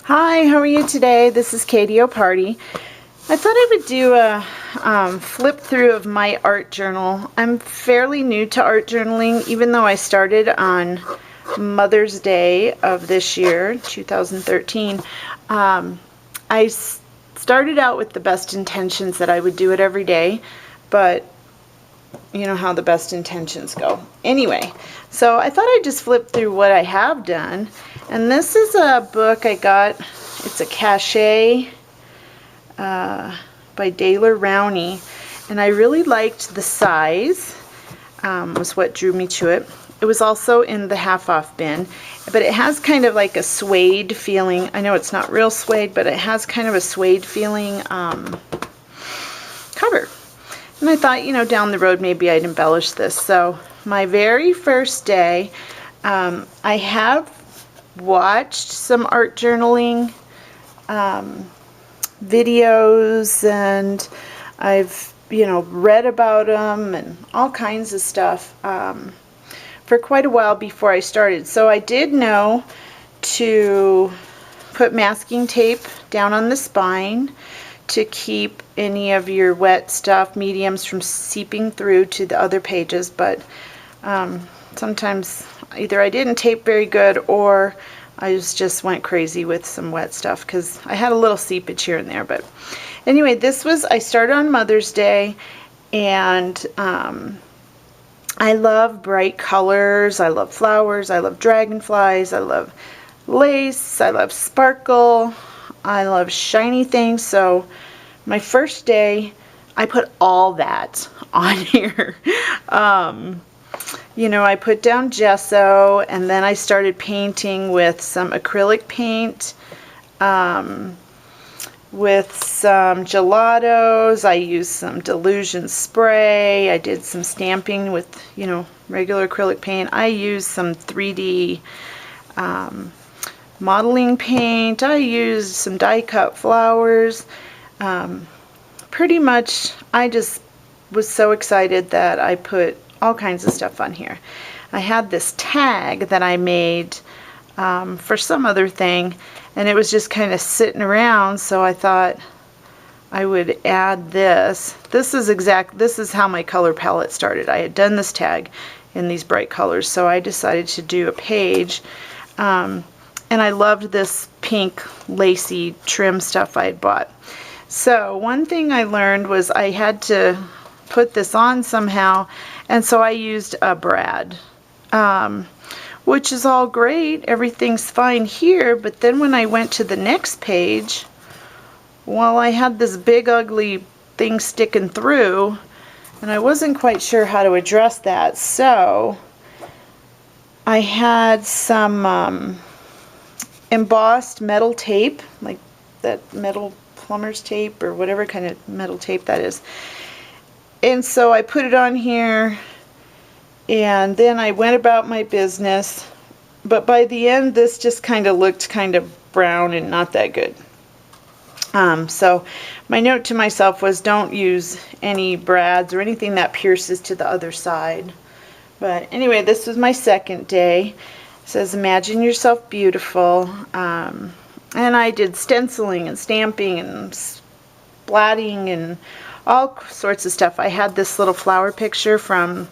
Hi, how are you today? This is Katie O'Party. I thought I would do a flip through of my art journal. I'm fairly new to art journaling, even though I started on Mother's Day of this year, 2013. I started out with the best intentions that I would do it every day, but you know how the best intentions go. Anyway, so I thought I'd just flip through what I have done. And this is a book I got. It's a Cachet by Daler Rowney. And I really liked the size, was what drew me to it. It was also in the half-off bin, but it has kind of like a suede feeling. I know it's not real suede, but it has kind of a suede feeling cover. And I thought, you know, down the road maybe I'd embellish this. So my very first day, I have watched some art journaling videos, and I've, you know, read about them and all kinds of stuff for quite a while before I started. So I did know to put masking tape down on the spine to keep any of your wet stuff, mediums, from seeping through to the other pages, but sometimes either I didn't tape very good or I just went crazy with some wet stuff because I had a little seepage here and there. But anyway, I started on Mother's Day, and I love bright colors, I love flowers, I love dragonflies, I love lace, I love sparkle, I love shiny things. So my first day, I put all that on here. You know, I put down gesso, and then I started painting with some acrylic paint, with some gelatos. I used some Delusion spray. I did some stamping with, you know, regular acrylic paint. I used some 3D modeling paint. I used some die cut flowers. Pretty much I just was so excited that I put all kinds of stuff on here. I had this tag that I made for some other thing, and it was just kind of sitting around, so I thought I would add this. This is how my color palette started. I had done this tag in these bright colors, so I decided to do a page. And I loved this pink lacy trim stuff I had bought. So one thing I learned was I had to put this on somehow, and so I used a brad, which is all great. Everything's fine here, but then when I went to the next page, well, I had this big ugly thing sticking through, and I wasn't quite sure how to address that. So I had some embossed metal tape, like that metal plumber's tape or whatever kind of metal tape that is. And so I put it on here, and then I went about my business. But by the end, this just kind of looked kind of brown and not that good. So my note to myself was, don't use any brads or anything that pierces to the other side. But anyway, this was my second day. It says, imagine yourself beautiful. And I did stenciling and stamping and splatting and all sorts of stuff. I had this little flower picture from,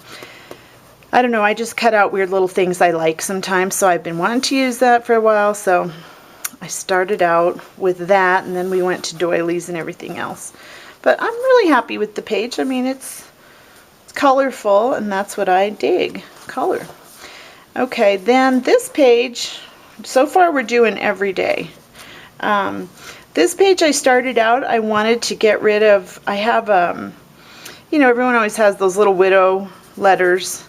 I don't know, I just cut out weird little things I like sometimes, so I've been wanting to use that for a while, so I started out with that, and then we went to doilies and everything else. But I'm really happy with the page. I mean, it's colorful, and that's what I dig, color. Okay, then this page, so far we're doing every day. This page I started out, I wanted to get rid of, I have, you know, everyone always has those little widow letters,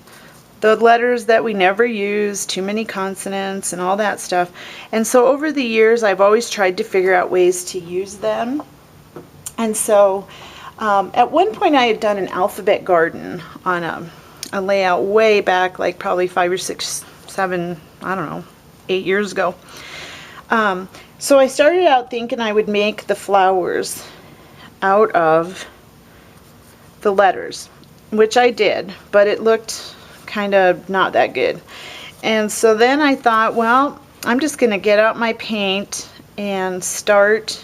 the letters that we never use, too many consonants and all that stuff. And so over the years, I've always tried to figure out ways to use them. And so at one point I had done an alphabet garden on a layout way back, like probably 5 or 6, 7, I don't know, 8 years ago. So I started out thinking I would make the flowers out of the letters, which I did, but it looked kind of not that good. And so then I thought, well, I'm just going to get out my paint and start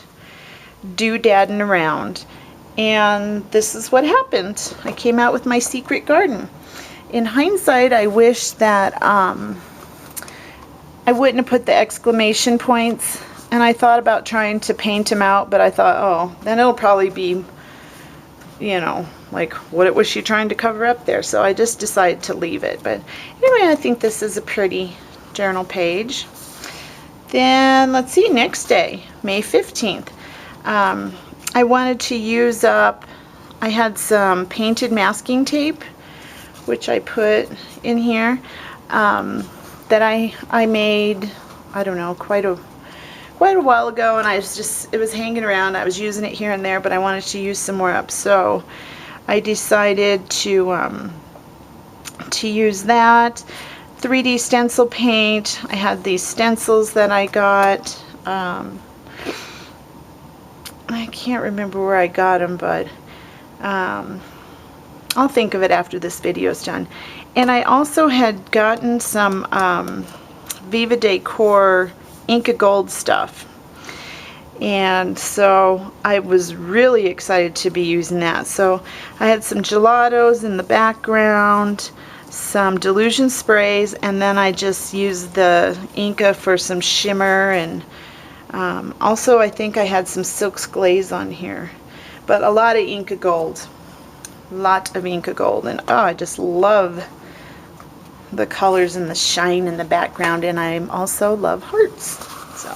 doodadding around. And this is what happened. I came out with my secret garden. In hindsight, I wish that I wouldn't have put the exclamation points, and I thought about trying to paint them out, but I thought, oh, then it'll probably be, you know, like, what was she trying to cover up there? So I just decided to leave it. But anyway, I think this is a pretty journal page. Then let's see, next day, May 15th. I wanted to use up, I had some painted masking tape, which I put in here, that I made, I don't know, quite a while ago, and it was hanging around. I was using it here and there, but I wanted to use some more up, so I decided to use that. 3D stencil paint. I had these stencils that I got. I can't remember where I got them, but I'll think of it after this video is done. And I also had gotten some Viva Decor Inka Gold stuff. And so I was really excited to be using that. So I had some gelatos in the background, some Delusion sprays, and then I just used the Inka for some shimmer, and also I think I had some Silks Glaze on here. But a lot of Inka Gold. Lot of Inka Gold. And oh, I just love the colors and the shine in the background, and I also love hearts. So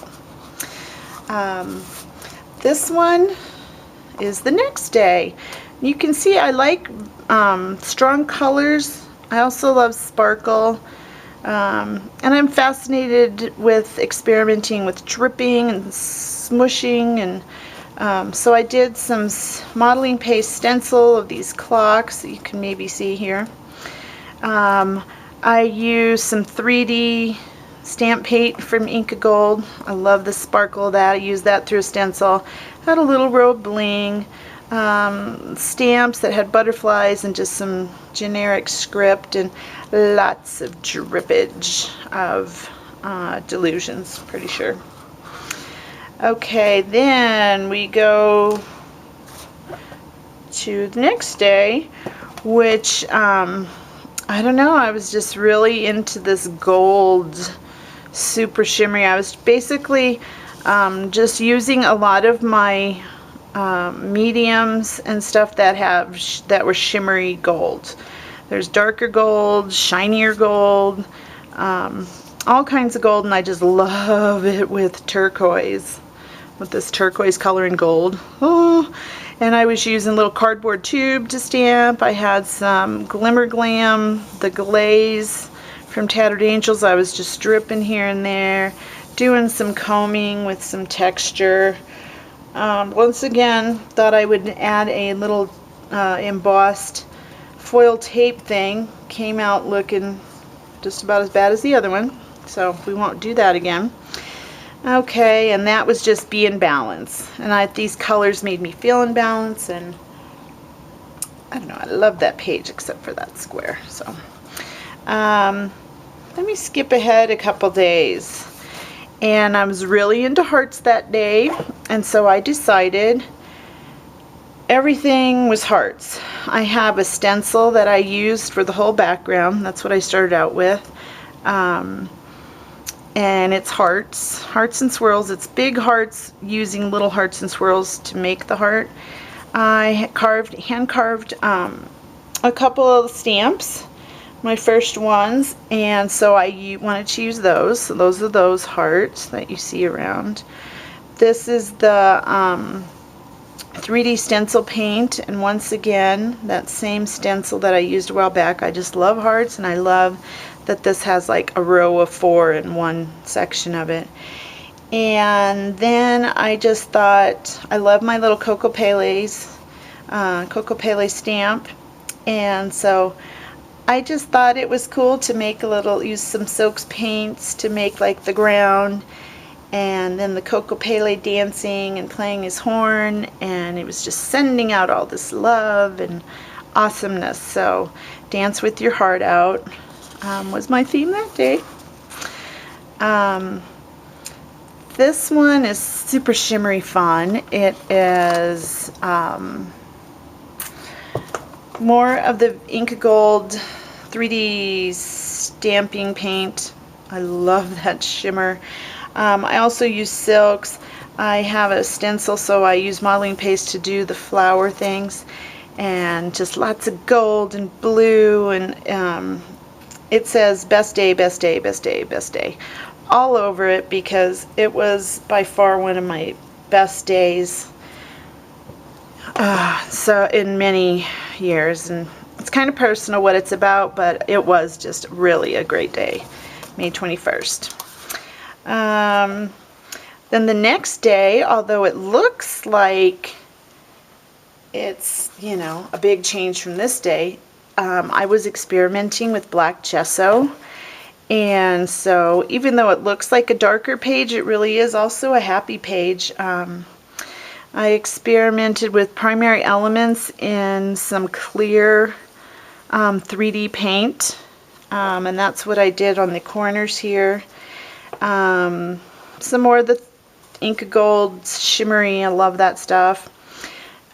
this one is the next day. You can see I like strong colors. I also love sparkle, and I'm fascinated with experimenting with dripping and smushing, and so I did some modeling paste stencil of these clocks that you can maybe see here. I used some 3D stamp paint from Inka Gold. I love the sparkle of that. I used that through a stencil. Had a little row of bling, stamps that had butterflies and just some generic script, and lots of drippage of Delusions, pretty sure. Okay, then we go to the next day, which I don't know, I was just really into this gold, super shimmery. I was basically just using a lot of my mediums and stuff that were shimmery gold. There's darker gold, shinier gold, all kinds of gold, and I just love it with turquoise, with this turquoise color in gold. Oh, and I was using a little cardboard tube to stamp. I had some Glimmer Glam, the glaze from Tattered Angels. I was just dripping here and there, doing some combing with some texture. Once again, thought I would add a little embossed foil tape thing. Came out looking just about as bad as the other one, so we won't do that again. Okay, and that was just be in balance, and these colors made me feel in balance, and I don't know, I love that page except for that square. So let me skip ahead a couple days, and I was really into hearts that day, and so I decided everything was hearts. I have a stencil that I used for the whole background. That's what I started out with. And it's hearts and swirls. It's big hearts using little hearts and swirls to make the heart. I hand carved a couple of stamps, my first ones, and so I wanted to use those. So those are those hearts that you see around. This is the 3D stencil paint, and once again, that same stencil that I used a while back. I just love hearts, and I love that this has like a row of 4 in one section of it. And then I just thought, I love my little Coco Pele stamp, and so I just thought it was cool to make use some Silks paints to make like the ground, and then the Coco Pele dancing and playing his horn, and it was just sending out all this love and awesomeness. So dance with your heart out was my theme that day. This one is super shimmery fun. It is more of the Inkagold 3D stamping paint. I love that shimmer. I also use silks. I have a stencil, so I use modeling paste to do the flower things, and just lots of gold and blue, and it says best day, best day, best day, best day all over it, because it was by far one of my best days so in many years. And it's kind of personal what it's about, but it was just really a great day, May 21st. Then the next day, although it looks like it's, you know, a big change from this day, I was experimenting with black gesso. And so even though it looks like a darker page, it really is also a happy page. I experimented with primary elements in some clear 3D paint, and that's what I did on the corners here. Some more of the Inkagold shimmery, I love that stuff.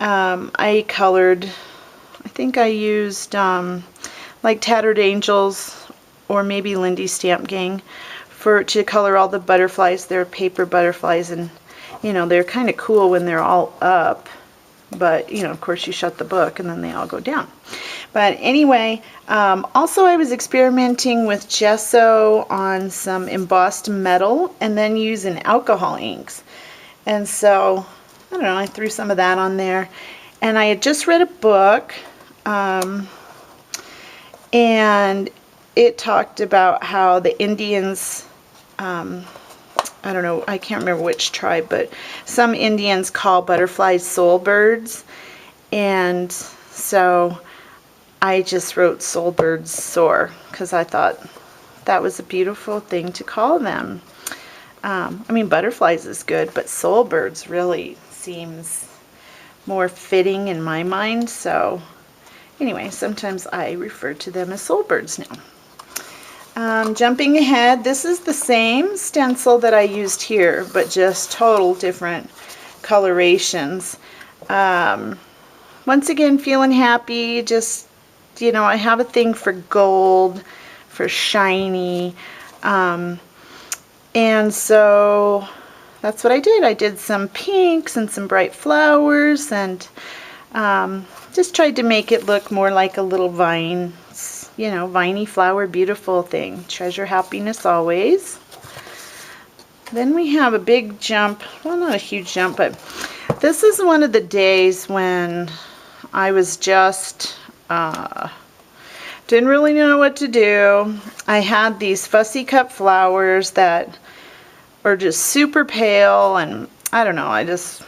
I colored, I think I used like Tattered Angels or maybe Lindy Stamp Gang to color all the butterflies. They're paper butterflies, and you know, they're kind of cool when they're all up, but you know, of course you shut the book and then they all go down. But anyway, also I was experimenting with gesso on some embossed metal and then using alcohol inks. And so, I don't know, I threw some of that on there. And I had just read a book, and it talked about how the Indians, I don't know, I can't remember which tribe, but some Indians call butterflies soul birds. And so I just wrote soul birds soar, because I thought that was a beautiful thing to call them. I mean, butterflies is good, but soul birds really seems more fitting in my mind. So anyway, sometimes I refer to them as soul birds now. Jumping ahead, this is the same stencil that I used here, but just total different colorations. Once again, feeling happy. Just, you know, I have a thing for gold, for shiny, and so that's what I did. I did some pinks and some bright flowers, and just tried to make it look more like a little vine, you know, viney flower, beautiful thing. Treasure happiness always. Then we have a big jump, well, not a huge jump, but this is one of the days when I was just didn't really know what to do. I had these fussy cut flowers that are just super pale, and I don't know, I just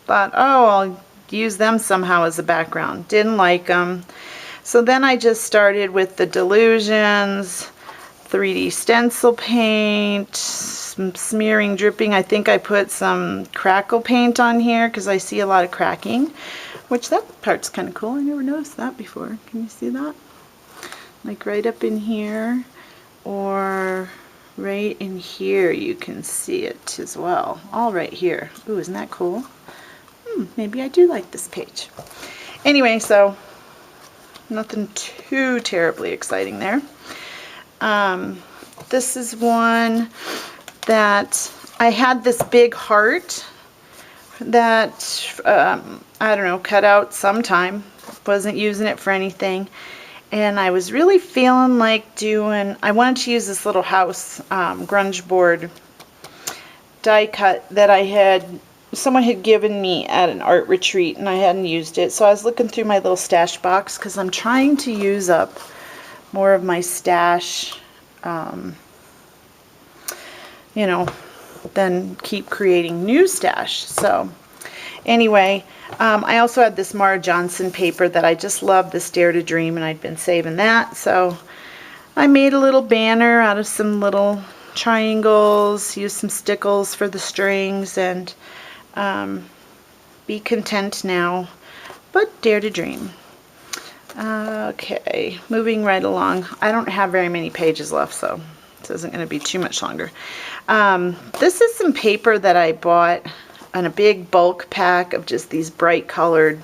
thought, oh, I'll use them somehow as a background. Didn't like them. So then I just started with the Delusions, 3D stencil paint, some smearing, dripping. I think I put some crackle paint on here because I see a lot of cracking, which that part's kind of cool. I never noticed that before. Can you see that? Like right up in here, or right in here, you can see it as well. All right here. Ooh, isn't that cool? Maybe I do like this page. Anyway, so nothing too terribly exciting there. This is one that I had this big heart that I don't know, cut out sometime. Wasn't using it for anything, and I was really feeling like doing, I wanted to use this little house grunge board die cut that someone had given me at an art retreat, and I hadn't used it. So I was looking through my little stash box because I'm trying to use up more of my stash, you know, then keep creating new stash. So anyway, I also had this Mara Johnson paper that I just love, this Dare to Dream, and I'd been saving that. So I made a little banner out of some little triangles, used some stickles for the strings, and be content now, but dare to dream. Okay, moving right along. I don't have very many pages left, so This isn't going to be too much longer. This is some paper that I bought on a big bulk pack of just these bright colored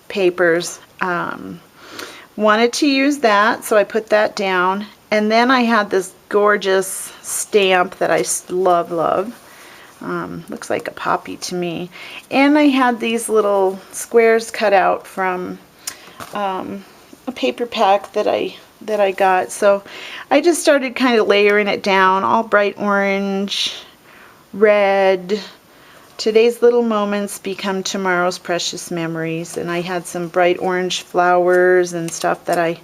papers. Wanted to use that, so I put that down. And then I had this gorgeous stamp that I love. Looks like a poppy to me. And I had these little squares cut out from a paper pack that I got. So I just started kind of layering it down, all bright orange, red. Today's little moments become tomorrow's precious memories. And I had some bright orange flowers and stuff that I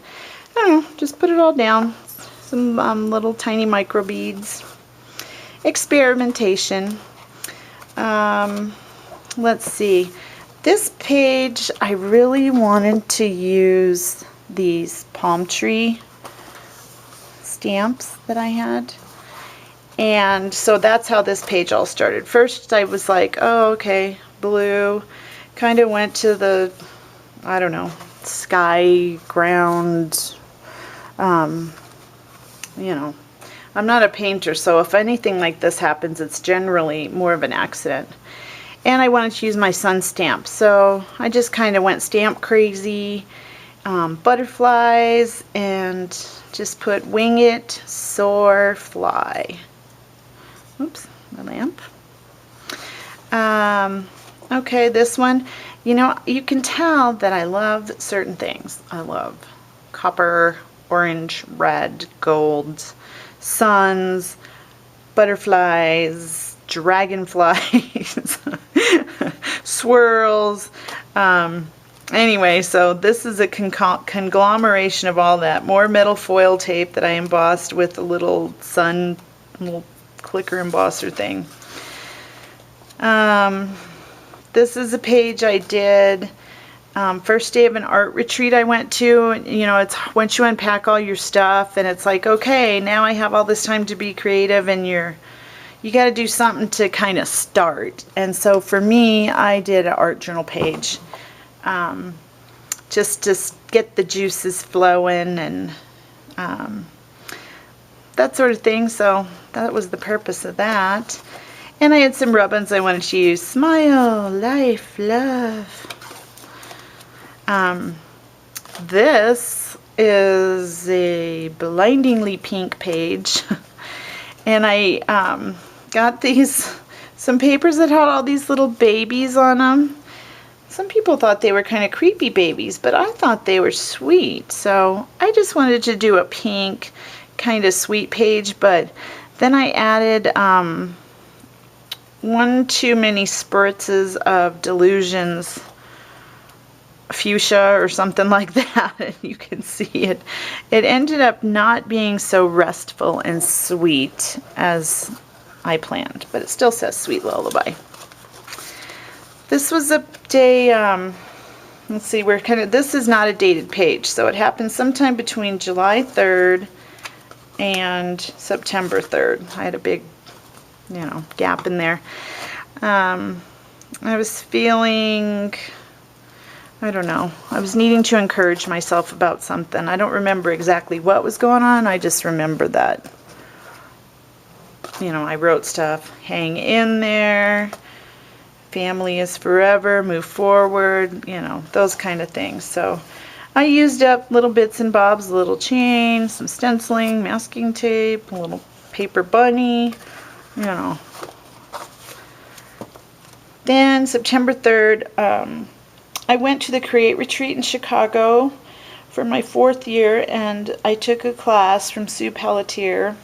don't know, just put it all down. Some little tiny micro beads. Experimentation. Let's see. This page, I really wanted to use these palm tree stamps that I had. And so that's how this page all started. First I was like, oh, okay, blue. Kind of went to the, I don't know, sky, ground, you know. I'm not a painter, so if anything like this happens, it's generally more of an accident. And I wanted to use my sun stamp, so I just kind of went stamp crazy. Butterflies, and just put wing it, soar, fly. Oops, the lamp. Okay, this one, you know, you can tell that I love certain things. I love copper, orange, red, gold, suns, butterflies, dragonflies, swirls. Anyway, so this is a conglomeration of all that. More metal foil tape that I embossed with a little sun, little clicker embosser thing. This is a page I did first day of an art retreat I went to. You know, it's once you unpack all your stuff and it's like, okay, now I have all this time to be creative, and you got to do something to kind of start. And so for me, I did an art journal page. Just to get the juices flowing and that sort of thing. So that was the purpose of that. And I had some rub-ons I wanted to use. Smile, life, love. This is a blindingly pink page. And I got some papers that had all these little babies on them. Some people thought they were kind of creepy babies, but I thought they were sweet. So I just wanted to do a pink kind of sweet page, but then I added one too many spritzes of Delusions fuchsia or something like that, and you can see it. It ended up not being so restful and sweet as I planned, but it still says Sweet Lullaby. This was a day, let's see, this is not a dated page, so it happened sometime between July 3rd and September 3rd. I had a big, you know, gap in there. I was feeling, I don't know, I was needing to encourage myself about something. I don't remember exactly what was going on, I just remember that, you know, I wrote stuff, hang in there, family is forever, move forward, you know, those kind of things. So I used up little bits and bobs, a little chain, some stenciling, masking tape, a little paper bunny, you know. Then September 3rd, I went to the Create Retreat in Chicago for my 4th year, and I took a class from Sue Pelletier,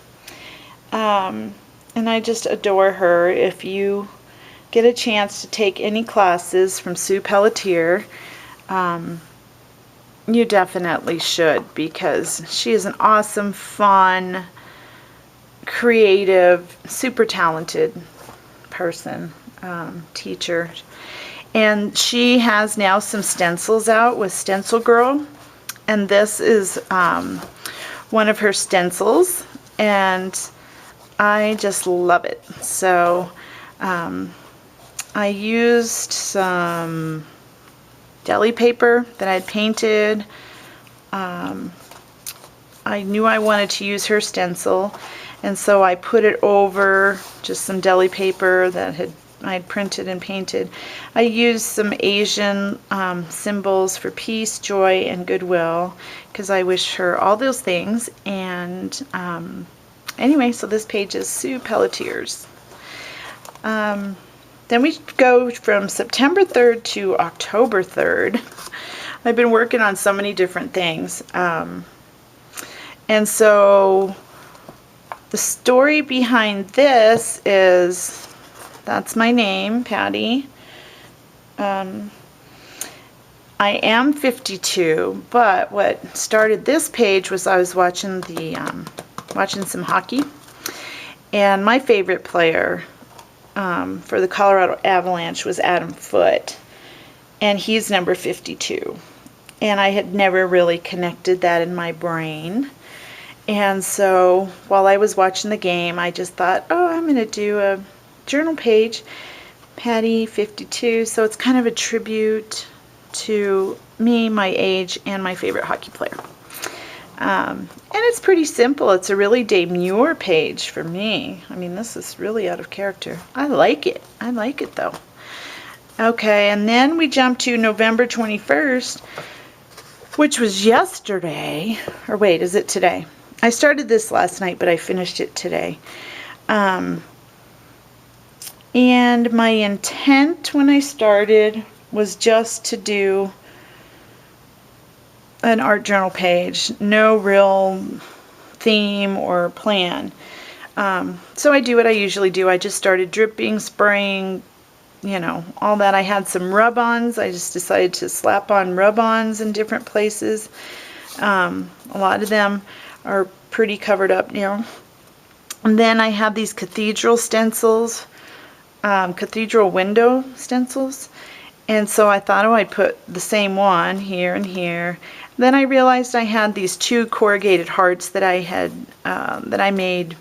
and I just adore her. If you get a chance to take any classes from Sue Pelletier, you definitely should, because she is an awesome, fun, creative, super talented person, teacher. And she has now some stencils out with Stencil Girl, and this is one of her stencils, and I just love it. So I used some deli paper that I'd painted. I knew I wanted to use her stencil, and so I put it over just some deli paper that I'd printed and painted. I used some Asian symbols for peace, joy, and goodwill, because I wish her all those things. And anyway, so this page is Sue Pelletier's. Then we go from September 3rd to October 3rd. I've been working on so many different things. And so the story behind this is, that's my name, Patty. I am 52, but what started this page was I was watching some hockey, and my favorite player for the Colorado Avalanche was Adam Foote, and he's number 52. And I had never really connected that in my brain. And so while I was watching the game, I just thought, oh, I'm going to do a journal page, Patty 52. So it's kind of a tribute to me, my age, and my favorite hockey player. And it's pretty simple. It's a really demure page for me. I mean, this is really out of character. I like it. I like it though. Okay, and then we jump to November 21st, which was yesterday. Or wait, is it today? I started this last night, but I finished it today. And my intent when I started was just to do an art journal page, no real theme or plan. So I do what I usually do. I just started dripping, spraying, you know, all that. I had some rub-ons. I just decided to slap on rub-ons in different places. A lot of them are pretty covered up now. And then I have these cathedral stencils, cathedral window stencils. And so I thought, oh, I'd put the same one here and here. Then I realized I had these two corrugated hearts that I had, that I made,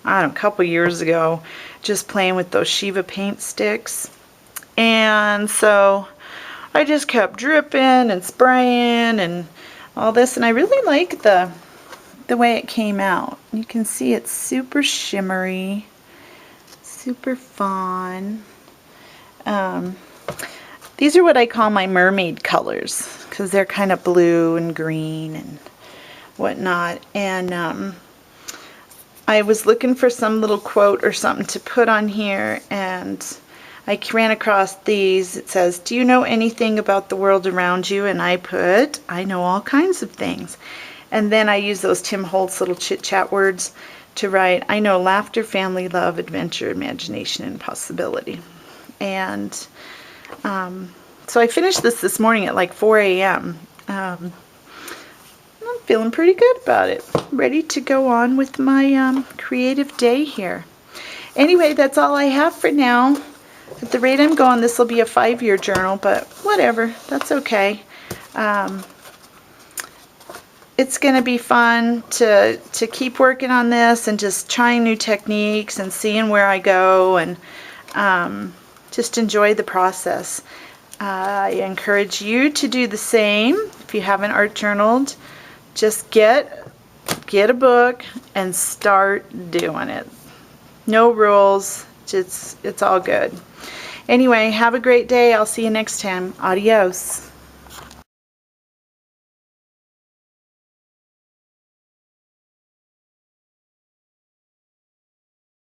I don't know, a couple years ago, just playing with those Shiva paint sticks. And so I just kept dripping and spraying and all this, and I really like the way it came out. You can see it's super shimmery, super fun. These are what I call my mermaid colors, because they're kind of blue and green and whatnot. And I was looking for some little quote or something to put on here, and I ran across these. It says, "Do you know anything about the world around you?" And I put, "I know all kinds of things." And then I use those Tim Holtz little chit-chat words to write, "I know laughter, family, love, adventure, imagination, and possibility." And so I finished this morning at like 4 a.m. I'm feeling pretty good about it. Ready to go on with my creative day here. Anyway, that's all I have for now. At the rate I'm going, this will be a 5-year journal, but whatever, that's okay. It's going to be fun to keep working on this and just trying new techniques and seeing where I go, and just enjoy the process. I encourage you to do the same. If you haven't art journaled, just get a book and start doing it. No rules, it's all good. Anyway, have a great day. I'll see you next time. Adios.